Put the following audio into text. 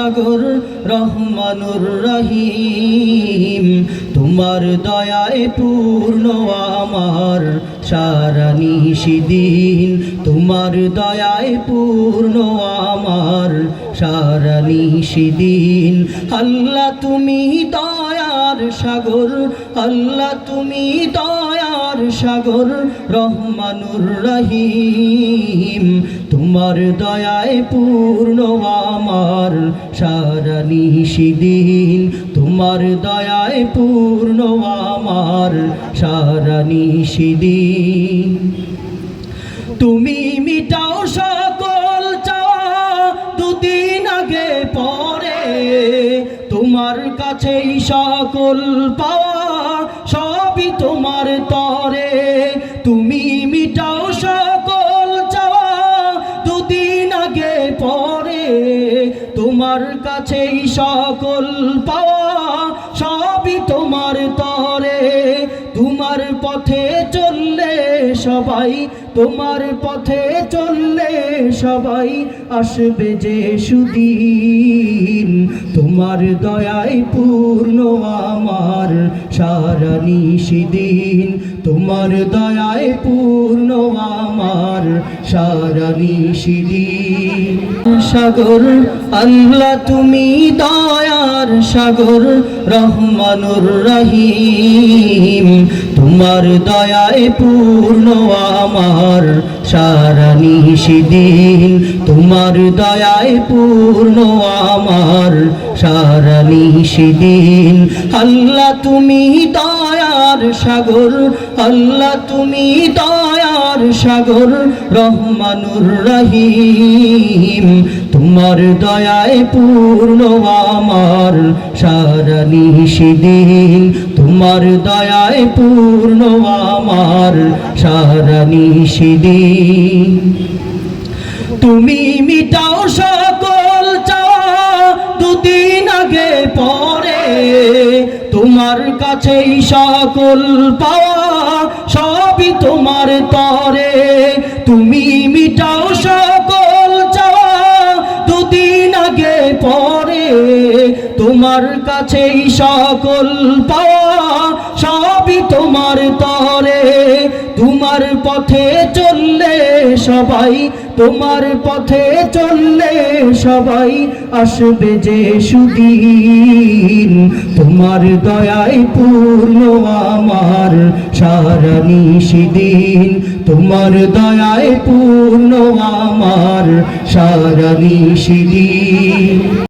সাগর রহমানুর রহিম, তোমার দয়ায় পূর্ণ আমার সারা নিশিদিন, তোমার দয়ায় পূর্ণ আমার সারা নিশিদিন। আল্লাহ তুমি দয়ার সাগর, আল্লাহ তুমি দয়ার সাগর রহমানুর রহিম, তোমার দয়ায় পূর্ণ আমার সারা নিশিদিন, তোমার দয়ায় পূর্ণ আমার সারা নিশিদিন। তুমি মিটাও সকল চাওয়া দুদিন আগে পরে, তোমার কাছেই সকল পাওয়া সবই তোমার তরে। তুমি মিটাও সকল চাওয়া দুদিন আগে পরে, তোমার কাছেই সকল পাওয়া সবই তোমার তরে। তোমার পথে চললে সবাই, তোমার পথে চললে সবাই আসবে যে সুদিন, তোমার দয়ায় পূর্ণ আমার সারা নিশিদিন, তোমার দয়ায় পূর্ণ আমার সারা নিশিদিন। সাগর আল্লাহ তুমি দয়ার সাগর রহমানুর রহিম, তোমার দয়ায় পূর্ণ আমার সারা নিশিদিন, তোমার দয়ায় পূর্ণ আমার সারা নিশিদিন। আল্লাহ তুমি দয়ার সাগর, আল্লাহ তুমি দয়ার সাগর রহমানুর রহিম, তোমার দয়ায় পূর্ণ আমার সারা নিশিদিন, তোমার দয়ায় পূর্ণ আমার সারা নিশিদিন। তুমি মিটাও সকল চাওয়া দুদিন আগে পরে, তোমার কাছেই সকল পাওয়া সবই তোমার তরে। তুমি মিটাও সকল চাওয়া দুদিন আগে পরে, তোমার কাছেই সকল পাওয়া সবই তোমার তরে। তোমার পথে চললে সবাই, তোমার পথে চললে সবাই আসবে যে সুদিন, তোমার দয়ায় পূর্ণ আমার সারা নিশিদিন, তোমার দয়ায় পূর্ণ আমার সারা নিশিদিন।